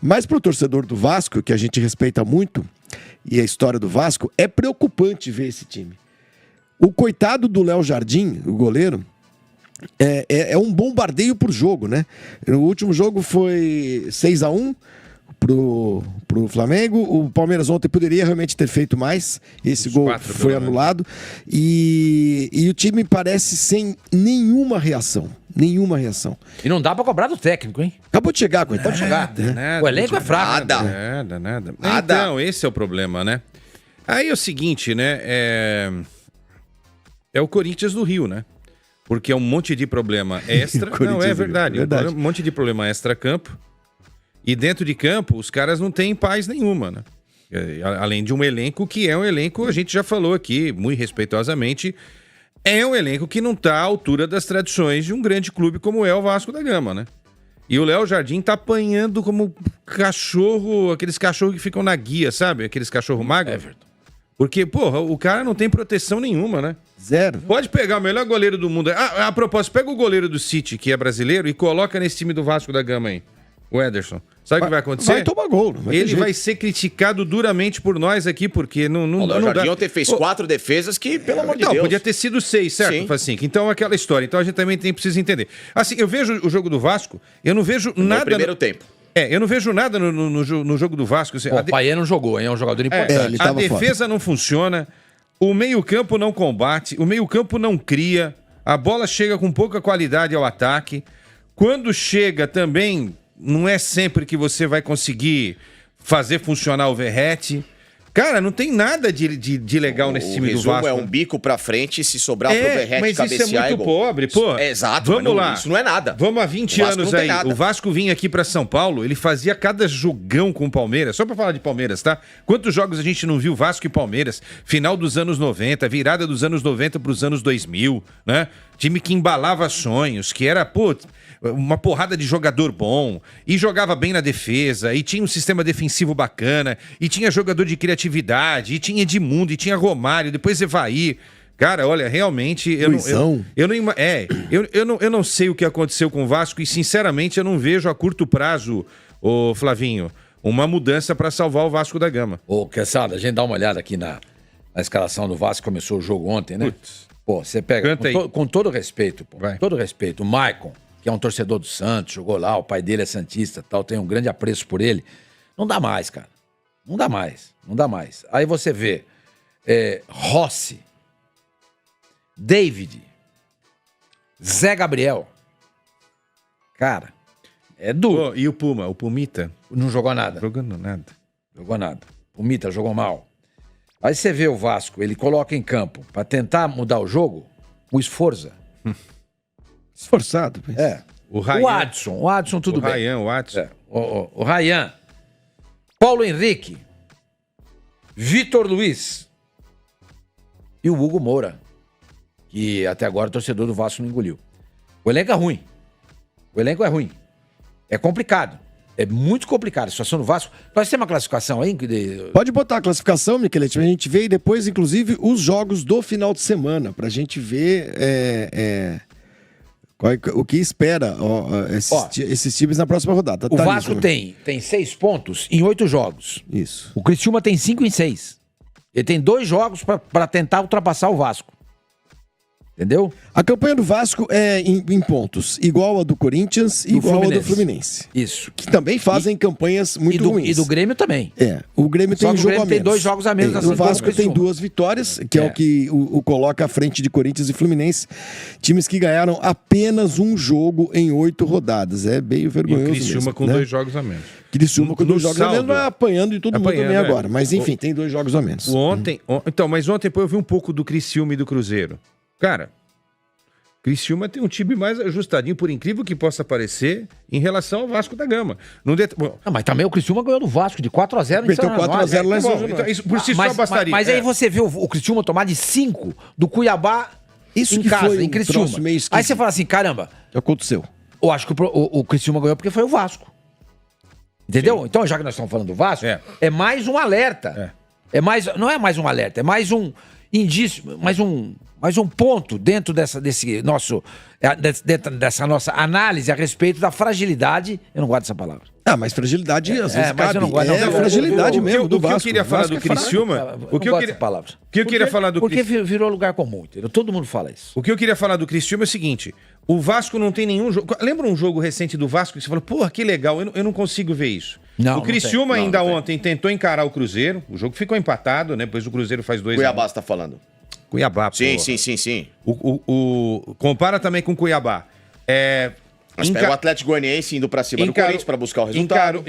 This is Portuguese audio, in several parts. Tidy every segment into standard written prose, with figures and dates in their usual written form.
Mas para o torcedor do Vasco, que a gente respeita muito, e a história do Vasco, é preocupante ver esse time. O coitado do Léo Jardim, o goleiro, é um bombardeio por jogo, né? O último jogo foi 6-1 pro Flamengo. O Palmeiras ontem poderia realmente ter feito mais. Esse gol foi anulado. E o time parece sem nenhuma reação. Nenhuma reação. E não dá pra cobrar do técnico, hein? Acabou de chegar, coitado. Pode chegar. O elenco é fraco. Nada. Então, esse é o problema, né? Aí é o seguinte, né? É o Corinthians do Rio, né? Porque é um monte de problema extra. Não, é verdade. Um monte de problema extra-campo. E dentro de campo, os caras não têm paz nenhuma, né? Além de um elenco que é um elenco, a gente já falou aqui, muito respeitosamente, é um elenco que não está à altura das tradições de um grande clube como é o Vasco da Gama, né? E o Léo Jardim tá apanhando como cachorro, aqueles cachorros que ficam na guia, sabe? Aqueles cachorro magro. Everton. Porque, porra, o cara não tem proteção nenhuma, né? Zero. Pode pegar o melhor goleiro do mundo. A propósito, pega o goleiro do City, que é brasileiro, e coloca nesse time do Vasco da Gama aí. O Ederson. Sabe o que vai acontecer? Vai tomar gol. Ele vai ser criticado duramente por nós aqui, porque não o Léo Jardim ontem fez 4 defesas que, pelo amor de Deus... Não, podia ter sido 6, certo, Facinho? Então, aquela história. Então, a gente também precisa entender. Assim, eu vejo o jogo do Vasco, eu não vejo nada... No primeiro tempo. Eu não vejo nada no jogo do Vasco. Assim, o Paier não jogou, hein? É um jogador importante. A defesa não funciona, o meio-campo não combate, o meio-campo não cria, a bola chega com pouca qualidade ao ataque. Quando chega também... Não é sempre que você vai conseguir fazer funcionar o Verratti. Cara, não tem nada de legal nesse time do Vasco. O resumo é um bico pra frente, se sobrar pro Verratti cabecear. Mas isso é muito pobre, pô. Exato, vamos lá. Isso não é nada. Vamos há 20 anos aí. O Vasco vinha aqui pra São Paulo, ele fazia cada jogão com o Palmeiras. Só pra falar de Palmeiras, tá? Quantos jogos a gente não viu Vasco e Palmeiras? Final dos anos 90, virada dos anos 90 pros anos 2000, né? Time que embalava sonhos, que era, uma porrada de jogador bom, e jogava bem na defesa, e tinha um sistema defensivo bacana, e tinha jogador de criatividade, e tinha Edmundo, e tinha Romário, depois Evair. Cara, olha, realmente, eu não sei o que aconteceu com o Vasco, e sinceramente eu não vejo a curto prazo, ô Flavinho, uma mudança para salvar o Vasco da Gama. Ô, Queçada, a gente dá uma olhada aqui na escalação do Vasco, começou o jogo ontem, né? Putz. Pô, você pega, com todo respeito, todo respeito, o Maicon, que é um torcedor do Santos, jogou lá, o pai dele é santista, tal, tem um grande apreço por ele. Não dá mais, cara. Não dá mais. Aí você vê Rossi, David, Zé Gabriel. Cara, é duro. E o Pumita? Não jogou nada. Jogou nada. Pumita jogou mal. Aí você vê o Vasco, ele coloca em campo pra tentar mudar o jogo, o Sforza. Esforçado. O Adson tudo bem. O Adson. O Ryan. Paulo Henrique. Vitor Luiz. E o Hugo Moura. Que até agora o torcedor do Vasco não engoliu. O elenco é ruim. É complicado. É muito complicado a situação do Vasco. Nós temos uma classificação aí? Pode botar a classificação, Michelete. A gente vê e depois, inclusive, os jogos do final de semana, pra gente ver o que espera esses times na próxima rodada. O Vasco tem 6 pontos em 8 jogos. Isso. O Criciúma tem 5 em 6. Ele tem 2 jogos pra tentar ultrapassar o Vasco. Entendeu? A campanha do Vasco é em pontos, igual a do Corinthians e igual a do Fluminense. Isso. Que também fazem campanhas muito ruins. E do Grêmio também. O Grêmio tem jogo a menos. Tem 2 jogos a menos. O Vasco tem 2 vitórias, que é o que o coloca à frente de Corinthians e Fluminense. Times que ganharam apenas um jogo em 8 rodadas. É bem vergonhoso mesmo. E Criciúma com 2 jogos a menos. Criciúma com 2 jogos a menos, vai apanhando de todo mundo também agora. Mas enfim, tem 2 jogos a menos. Mas ontem eu vi um pouco do Criciúma e do Cruzeiro. Cara, Criciúma tem um time mais ajustadinho, por incrível que possa parecer, em relação ao Vasco da Gama. Mas também o Criciúma ganhou do Vasco de 4-0 em Meteu 4-0 lá em São Januário. Isso por si só bastaria. Mas aí você vê o Criciúma tomar de 5 do Cuiabá em casa, em Criciúma. Aí você fala assim, caramba. O que aconteceu? Eu acho que o Criciúma ganhou porque foi o Vasco. Entendeu? Sim. Então, já que nós estamos falando do Vasco, é mais um alerta. Não é mais um alerta, é mais um indício, mais um Mas um ponto dentro dessa nossa análise a respeito da fragilidade, eu não gosto dessa palavra. Mas fragilidade às vezes mas eu não gosto, fragilidade mesmo do Vasco. O que eu queria falar do Criciúma... O que eu queria falar do Porque virou lugar comum, entendeu? Todo mundo fala isso. O que eu queria falar do Criciúma é o seguinte, o Vasco não tem nenhum jogo... Lembra um jogo recente do Vasco que você falou, porra, que legal, eu não consigo ver isso. O Criciúma ainda ontem tentou encarar o Cruzeiro, o jogo ficou empatado, né? Depois o Cruzeiro faz 2-1. Cuiabá você tá falando. Cuiabá, sim. Compara também com Cuiabá. Mas pega o Atlético Goianiense indo pra cima do Corinthians pra buscar o resultado.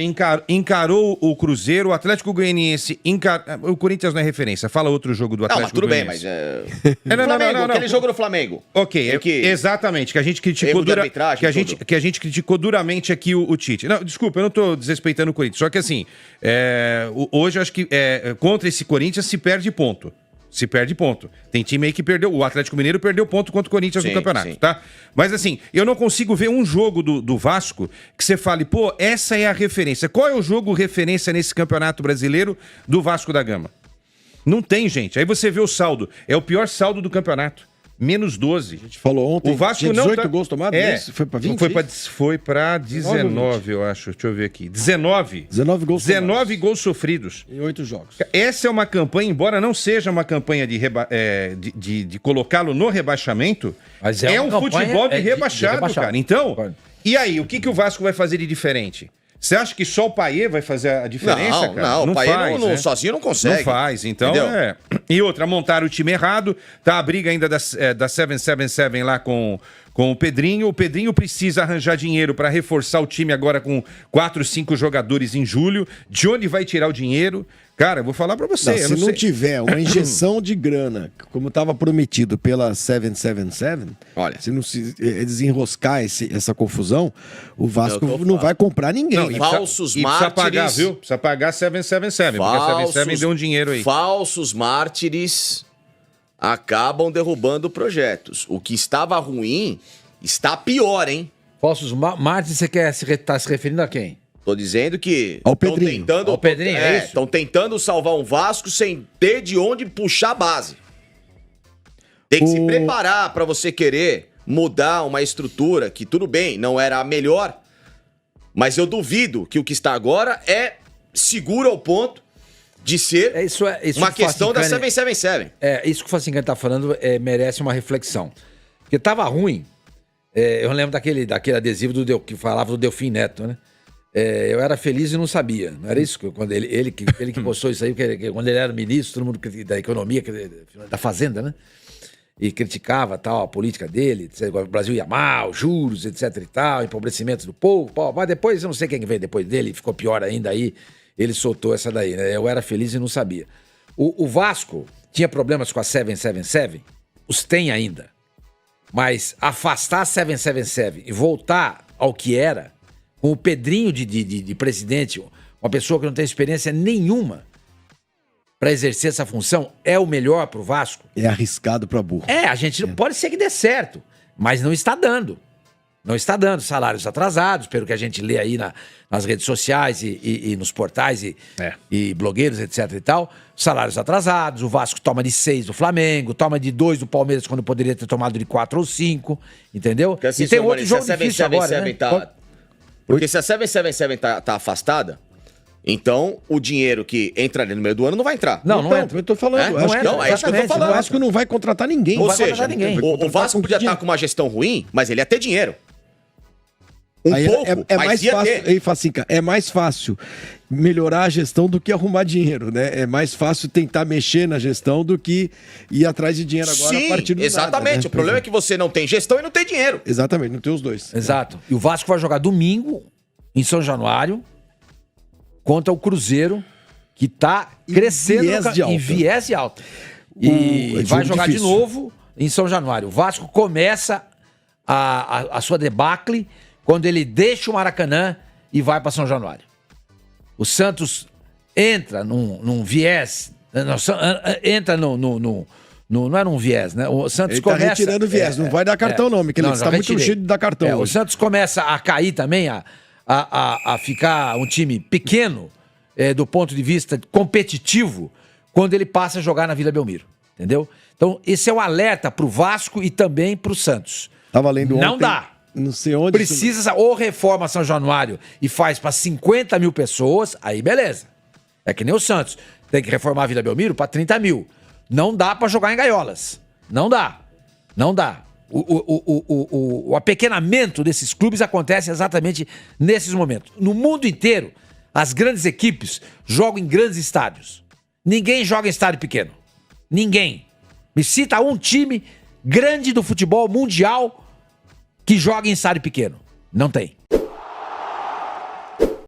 Encarou o Cruzeiro, o Atlético Goianiense... O Corinthians não é referência. Fala outro jogo do Atlético Goianiense. Não, aquele jogo do Flamengo. Ok, exatamente. Que a gente criticou que a gente criticou duramente aqui o Tite. Não, desculpa, eu não tô desrespeitando o Corinthians. Só que assim, hoje eu acho que contra esse Corinthians se perde ponto. Tem time aí que perdeu. O Atlético Mineiro perdeu ponto contra o Corinthians no campeonato, tá? Mas assim, eu não consigo ver um jogo do Vasco que você fale, pô, essa é a referência. Qual é o jogo referência nesse campeonato brasileiro do Vasco da Gama? Não tem, gente. Aí você vê o saldo. É o pior saldo do campeonato. Menos 12. A gente falou ontem. O Vasco tinha 18 gols tomados. Foi pra 20? Foi pra 19, eu acho. Deixa eu ver aqui. 19 gols sofridos. Em 8 jogos. Essa é uma campanha, embora não seja uma campanha de colocá-lo no rebaixamento, mas é um futebol de rebaixado, cara. Então, e aí, o que o Vasco vai fazer de diferente? Você acha que só o Payet vai fazer a diferença, cara? Não, o Payet sozinho não consegue. Não faz, então E outra, montaram o time errado, tá a briga ainda da 777 lá com o Pedrinho. O Pedrinho precisa arranjar dinheiro para reforçar o time agora com 4, 5 jogadores em julho. De onde vai tirar o dinheiro? Cara, eu vou falar para você. Se não tiver uma injeção de grana, como estava prometido pela 777, olha, se não se desenroscar essa confusão, o Vasco não vai comprar ninguém. Falsos mártires. Precisa pagar, viu? Precisa pagar 777, porque a 777 deu um dinheiro aí. Falsos mártires acabam derrubando projetos. O que estava ruim está pior, hein? Falsos mártires, você tá se referindo a quem? Tô dizendo que ao Pedrinho. Ao Pedrinho, é isso? Estão tentando salvar um Vasco sem ter de onde puxar a base. Tem que se preparar para você querer mudar uma estrutura que, tudo bem, não era a melhor, mas eu duvido que o que está agora é seguro ao ponto de ser uma questão da 777. Isso que o Facincani tá falando merece uma reflexão. Porque tava ruim. Eu lembro daquele adesivo que falava do Delfim Neto, né? Eu era feliz e não sabia. Não era isso? Quando ele que postou isso aí, quando ele era ministro, todo mundo da economia, da Fazenda, né? E criticava tal, a política dele, o Brasil ia mal, juros, etc e tal, empobrecimento do povo. Mas depois, eu não sei quem veio depois dele, ficou pior ainda aí, ele soltou essa daí, né? Eu era feliz e não sabia. O Vasco tinha problemas com a 777, os tem ainda. Mas afastar a 777 e voltar ao que era, com o Pedrinho de presidente, uma pessoa que não tem experiência nenhuma para exercer essa função, é o melhor pro Vasco? É arriscado para burro. A gente não pode ser que dê certo, mas não está dando. Não está dando salários atrasados, pelo que a gente lê aí nas redes sociais e nos portais e blogueiros, etc e tal. Salários atrasados, o Vasco toma de 6 do Flamengo, toma de 2 do Palmeiras quando poderia ter tomado de 4 ou 5, entendeu? Porque, assim, e tem outro jogo difícil agora, né? Porque se a 777 tá afastada, então o dinheiro que entraria no meio do ano não vai entrar. Não entra. Eu tô falando. É isso que eu tô falando. O Vasco não vai contratar ninguém. Ou seja, o Vasco podia estar com uma gestão ruim, mas ele ia ter dinheiro. É mais fácil melhorar a gestão do que arrumar dinheiro, né? É mais fácil tentar mexer na gestão do que ir atrás de dinheiro agora a partir do exatamente. Nada, né? O problema é que você não tem gestão e não tem dinheiro. Exatamente, não tem os dois. Exato. E o Vasco vai jogar domingo em São Januário contra o Cruzeiro, que tá crescendo em viés de alta. E vai jogar difícil de novo em São Januário. O Vasco começa a sua debacle quando ele deixa o Maracanã e vai para São Januário. O Santos entra num viés, entra não é num viés, né? O Santos ele começa... Ele tá retirando viés, não vai dar cartão não, porque ele está muito cheio de dar cartão. O Santos começa a cair também, a ficar um time pequeno do ponto de vista competitivo quando ele passa a jogar na Vila Belmiro, entendeu? Então, esse é um alerta pro Vasco e também pro Santos. Tava lendo ontem. Não dá. Não sei onde. Precisa, ou reforma São Januário e faz para 50 mil pessoas, aí beleza. É que nem o Santos. Tem que reformar a Vila Belmiro para 30 mil. Não dá para jogar em gaiolas. Não dá. Não dá. O apequenamento desses clubes acontece exatamente nesses momentos. No mundo inteiro, as grandes equipes jogam em grandes estádios. Ninguém joga em estádio pequeno. Ninguém. Me cita um time grande do futebol mundial que joga em estádio pequeno. Não tem.